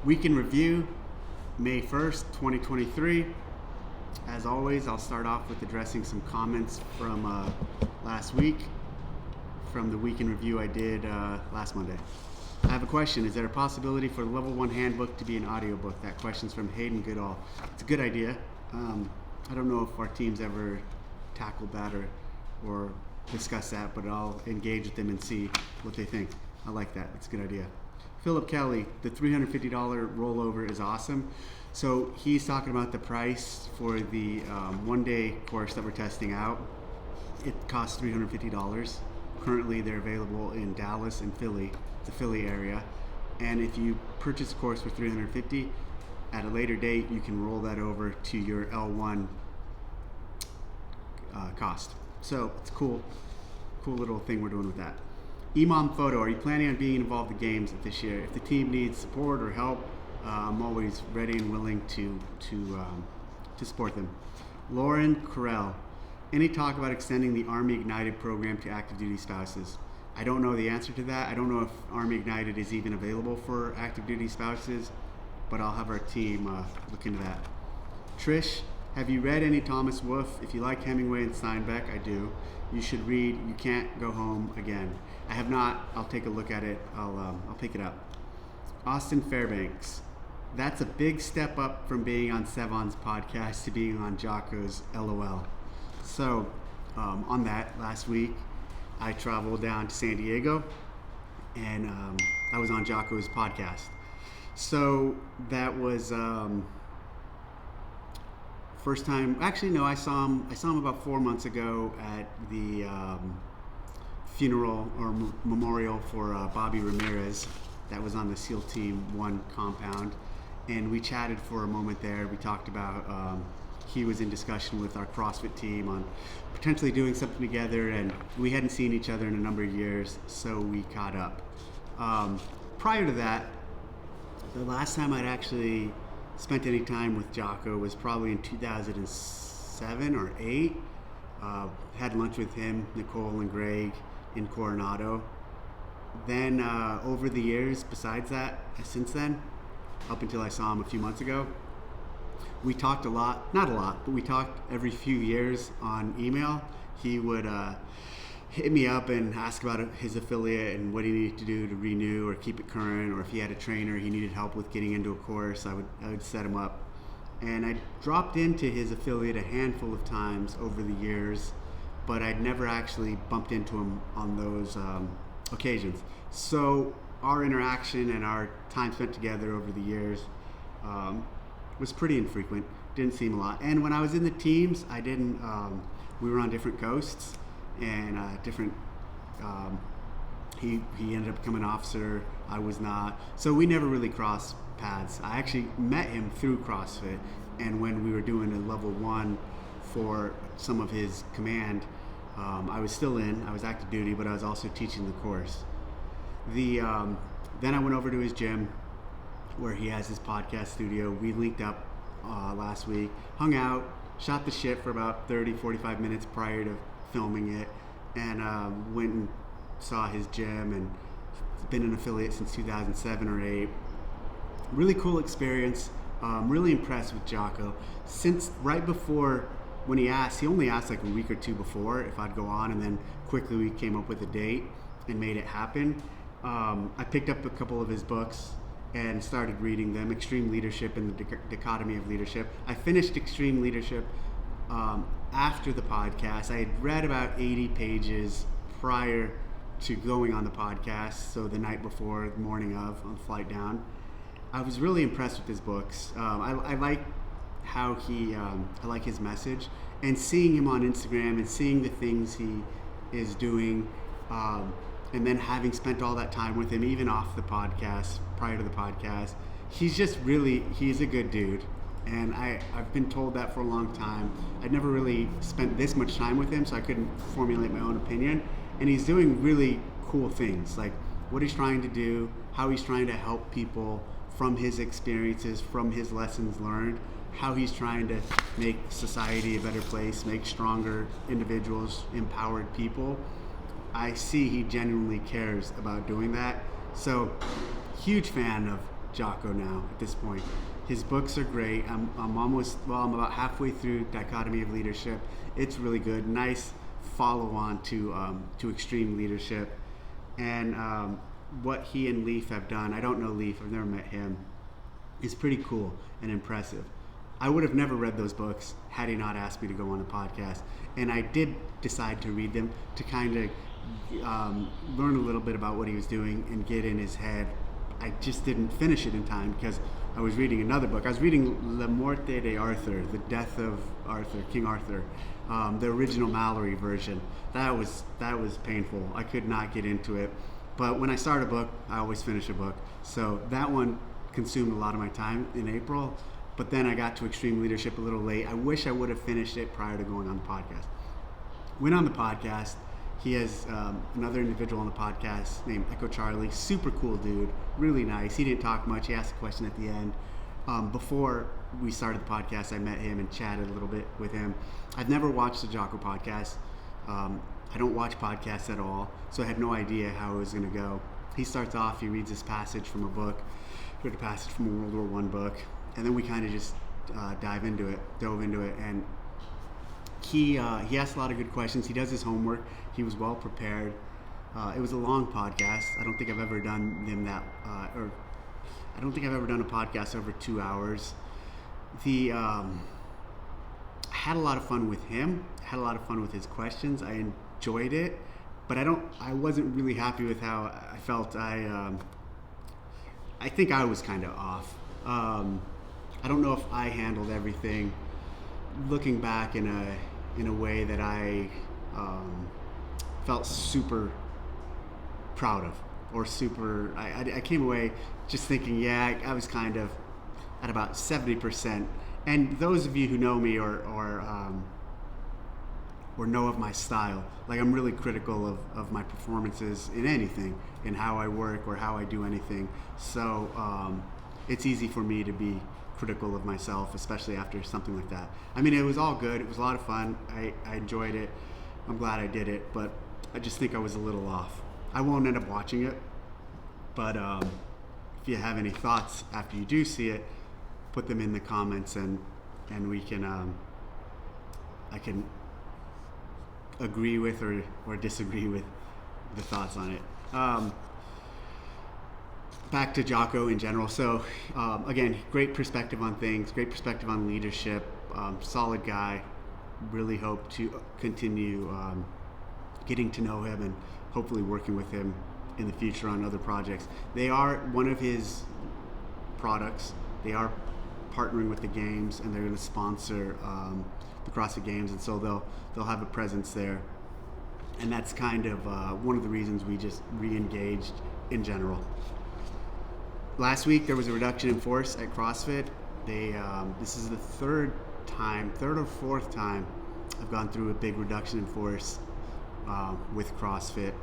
Week in review, May 1st, 2023. As always, I'll start off with addressing some comments from last week from the week in review I did last Monday. I have a question. Is there a possibility for the Level 1 handbook to be an audiobook? That question's from Hayden Goodall. It's a good idea. I don't know if our team's ever tackled that or discussed that, but I'll engage with them and see what they think. I like that. It's a good idea. Philip Kelly, the $350 rollover is awesome. So he's talking about the price for the one-day course that we're testing out. It costs $350. Currently, they're available in Dallas and Philly, the Philly area. And if you purchase a course for $350, at a later date, you can roll that over to your L1 cost. So it's a cool little thing we're doing with that. Imam Photo, are you planning on being involved in games this year? If the team needs support or help, I'm always ready and willing to support them. Lauren Carell, any talk about extending the Army Ignited program to active duty spouses? I don't know the answer to that. I don't know if Army Ignited is even available for active duty spouses, but I'll have our team look into that. Trish, have you read any Thomas Wolfe? If you like Hemingway and Steinbeck, I do. You should read You Can't Go Home Again. I have not. I'll take a look at it. I'll pick it up. Austin Fairbanks, that's a big step up from being on Sevon's podcast to being on Jocko's LOL. So on that, last week, I traveled down to San Diego, and I was on Jocko's podcast. So that was first time. Actually, no, I saw him about 4 months ago at the funeral or memorial for Bobby Ramirez. That was on the SEAL Team 1 compound, and we chatted for a moment there. We talked about he was in discussion with our CrossFit team on potentially doing something together, and we hadn't seen each other in a number of years, so we caught up. Prior to that, the last time I'd actually spent any time with Jocko was probably in 2007 or 8. Had lunch with him, Nicole, and Greg in Coronado. Then over the years, besides that, since then, up until I saw him a few months ago, we talked a lot, not a lot, but we talked every few years on email. He would hit me up and ask about his affiliate and what he needed to do to renew or keep it current, or if he had a trainer he needed help with getting into a course, I would set him up. And I dropped into his affiliate a handful of times over the years, but I'd never actually bumped into him on those occasions. So our interaction and our time spent together over the years was pretty infrequent. Didn't seem a lot. And when I was in the teams, I didn't. We were on different coasts and different. He ended up becoming an officer. I was not. So we never really crossed paths. I actually met him through CrossFit, and when we were doing a level 1 for some of his command, I was still in. I was active duty, but I was also teaching the course. Then I went over to his gym where he has his podcast studio. We linked up last week, hung out, shot the shit for about 30-45 minutes prior to filming it, and went and saw his gym, and been an affiliate since 2007 or 8. Really cool experience. Really impressed with Jocko. Since right before, when he only asked like a week or two before if I'd go on, and then quickly we came up with a date and made it happen. I picked up a couple of his books and started reading them. Extreme Leadership and the Dichotomy of Leadership. I finished Extreme Leadership after the podcast. I had read about 80 pages prior to going on the podcast, so the night before, the morning of, on the flight down. I was really impressed with his books. I like how I like his message, and seeing him on Instagram and seeing the things he is doing, and then having spent all that time with him, even off the podcast, prior to the podcast, he's a good dude. And I've been told that for a long time. I'd never really spent this much time with him, so I couldn't formulate my own opinion. And he's doing really cool things, like what he's trying to do, how he's trying to help people from his experiences, from his lessons learned, how he's trying to make society a better place, make stronger individuals, empowered people. I see he genuinely cares about doing that. So, huge fan Jocko now at this point. His books are great. I'm about halfway through Dichotomy of Leadership. It's really good. Nice follow on to Extreme Leadership. And what he and Leaf have done, I don't know Leaf, I've never met him, is pretty cool and impressive. I would have never read those books had he not asked me to go on the podcast. And I did decide to read them to kind of learn a little bit about what he was doing and get in his head. I just didn't finish it in time because I was reading another book. I was reading La Morte de Arthur, The Death of Arthur, King Arthur, the original Mallory version. That was painful. I could not get into it. But when I start a book, I always finish a book. So that one consumed a lot of my time in April. But then I got to Extreme Leadership a little late. I wish I would have finished it prior to going on the podcast. Went on the podcast. He has another individual on the podcast named Echo Charlie. Super cool dude. Really nice. He didn't talk much. He asked a question at the end. Before we started the podcast, I met him and chatted a little bit with him. I've never watched the Jocko podcast. I don't watch podcasts at all, so I had no idea how it was going to go. He starts off, he reads this passage from a book, read a passage from a World War I book, and then we kind of just dove into it, and he asked a lot of good questions. He does his homework. He was well prepared. It was a long podcast. I don't think I've ever done I don't think I've ever done a podcast over 2 hours. I had a lot of fun with him. I had a lot of fun with his questions. I enjoyed it, but I wasn't really happy with how I felt. I think I was kind of off. I don't know if I handled everything, looking back in a way that I felt super proud of, or super. I came away just thinking, yeah, I was kind of at about 70%. And those of you who know me or know of my style, like I'm really critical of my performances in anything, in how I work or how I do anything. So it's easy for me to be critical of myself, especially after something like that. I mean, it was all good. It was a lot of fun. I enjoyed it. I'm glad I did it, but I just think I was a little off. I won't end up watching it, but if you have any thoughts after you do see it, put them in the comments and we can I can agree with or disagree with the thoughts on it. Back to Jocko in general. So again, great perspective on things, great perspective on leadership, solid guy. Really hope to continue getting to know him and hopefully working with him in the future on other projects. They are one of his products. They are partnering with the games, and they're going to sponsor the CrossFit Games, and so they'll have a presence there. And that's kind of one of the reasons we just re-engaged in general. Last week there was a reduction in force at CrossFit. This is the third or fourth time I've gone through a big reduction in force with CrossFit.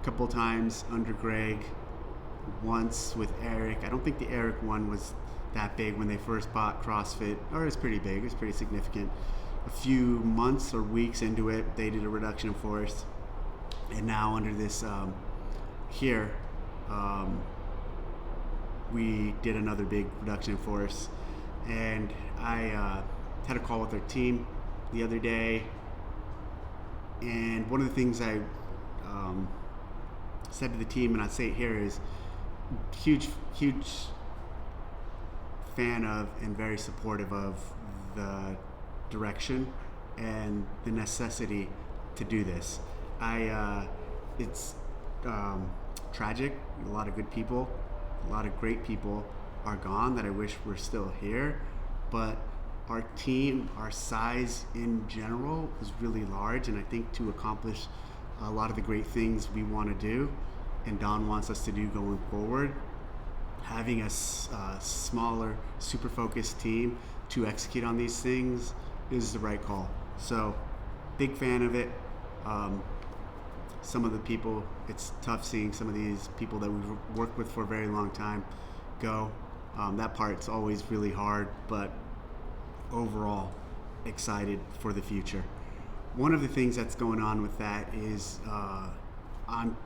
A couple times under Greg, once with Eric. I don't think the Eric one was that big when they first bought CrossFit, or it's pretty big, it's pretty significant. A few months or weeks into it, they did a reduction in force, and now under this we did another big reduction in force. And I had a call with their team the other day, and one of the things I said to the team, and I say it here, is huge fan of and very supportive of the direction and the necessity to do this. It's tragic. A lot of good people, a lot of great people are gone that I wish were still here, but our team, our size in general is really large, and I think to accomplish a lot of the great things we want to do and Don wants us to do going forward, having a smaller, super focused team to execute on these things is the right call. So, big fan of it. Some of the people, it's tough seeing some of these people that we've worked with for a very long time go. That part's always really hard, but overall, excited for the future. One of the things that's going on with that is I'm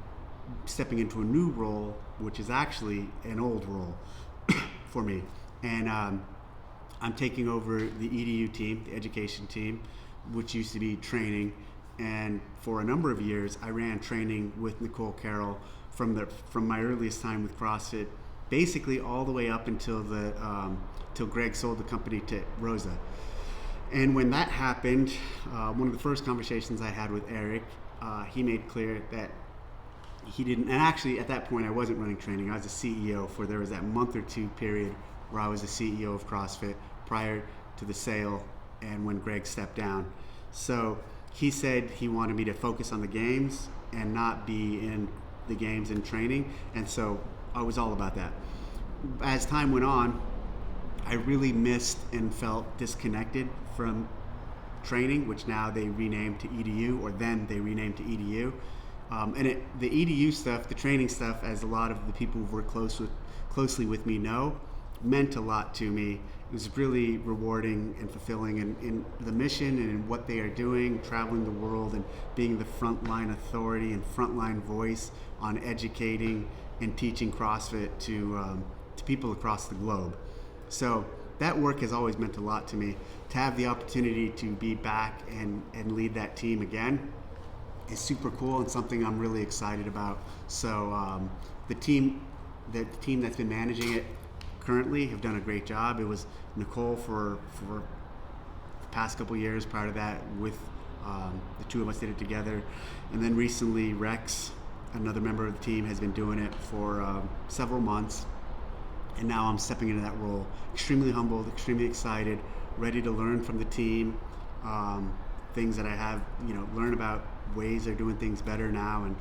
stepping into a new role, which is actually an old role. for me. And I'm taking over the EDU team, the education team, which used to be training. And for a number of years, I ran training with Nicole Carroll from my earliest time with CrossFit, basically all the way up until till Greg sold the company to Rosa. And when that happened, one of the first conversations I had with Eric, he made clear that he didn't, and actually at that point I wasn't running training, I was a CEO there was that month or two period where I was the CEO of CrossFit prior to the sale and when Greg stepped down. So he said he wanted me to focus on the games and not be in the games and training, and so I was all about that. As time went on, I really missed and felt disconnected from training, which now they renamed to EDU, or then they renamed to EDU. The EDU stuff, the training stuff, as a lot of the people who work closely with me know, meant a lot to me. It was really rewarding and fulfilling in the mission and in what they are doing, traveling the world and being the frontline authority and frontline voice on educating and teaching CrossFit to people across the globe. So that work has always meant a lot to me. To have the opportunity to be back and lead that team again is super cool and something I'm really excited about. So the team that's been managing it currently have done a great job. It was Nicole for the past couple years. Prior to that, with the two of us did it together, and then recently Rex, another member of the team, has been doing it for several months, and now I'm stepping into that role. Extremely humbled, extremely excited, ready to learn from the team, things that I have, learn about ways they're doing things better now, and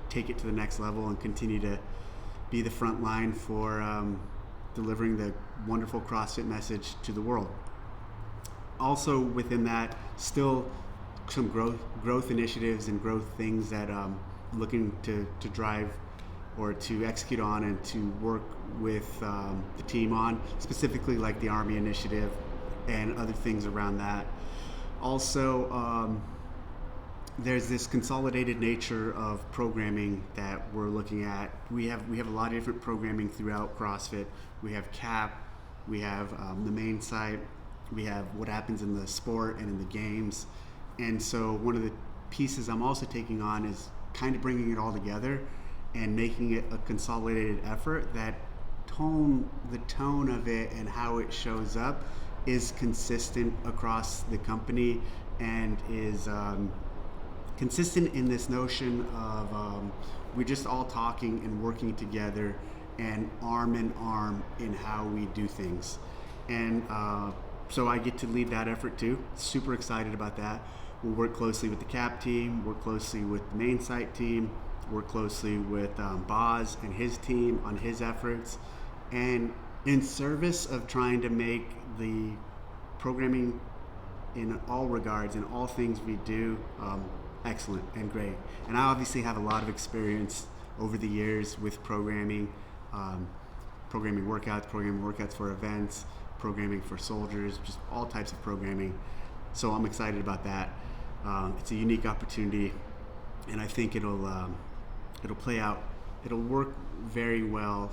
take it to the next level and continue to be the front line for delivering the wonderful CrossFit message to the world. Also within that, still some growth initiatives and growth things that I'm looking to drive or to execute on and to work with the team on, specifically like the Army Initiative and other things around that. Also, there's this consolidated nature of programming that we're looking at. We have a lot of different programming throughout CrossFit. We have CAP, we have the main site, we have what happens in the sport and in the games. And so one of the pieces I'm also taking on is kind of bringing it all together and making it a consolidated effort that the tone of it and how it shows up is consistent across the company and is consistent in this notion of we're just all talking and working together and arm in arm in how we do things. And so I get to lead that effort too. Super excited about that. We'll work closely with the CAP team, work closely with the main site team, work closely with Boz and his team on his efforts, and in service of trying to make the programming in all regards, in all things we do, excellent and great. And I obviously have a lot of experience over the years with programming workouts for events, programming for soldiers, just all types of programming. So I'm excited about that. It's a unique opportunity, and I think it'll play out. It'll work very well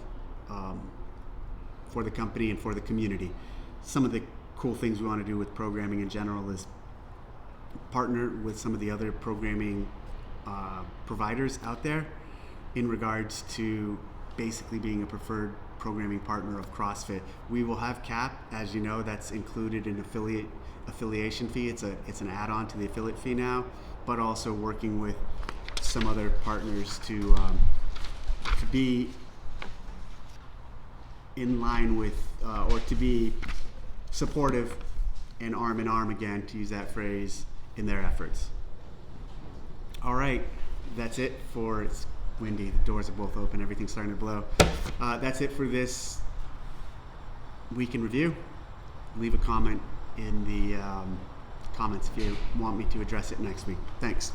for the company and for the community. Some of the cool things we want to do with programming in general is partner with some of the other programming providers out there in regards to basically being a preferred programming partner of CrossFit. We will have CAP, as you know, that's included in affiliation fee. It's an add-on to the affiliate fee now, but also working with some other partners to be in line with or to be supportive and arm in arm, again, to use that phrase, in their efforts. All right, that's it for, it's windy, the doors are both open, everything's starting to blow. That's it for this week in review. Leave a comment in the comments if you want me to address it next week. Thanks.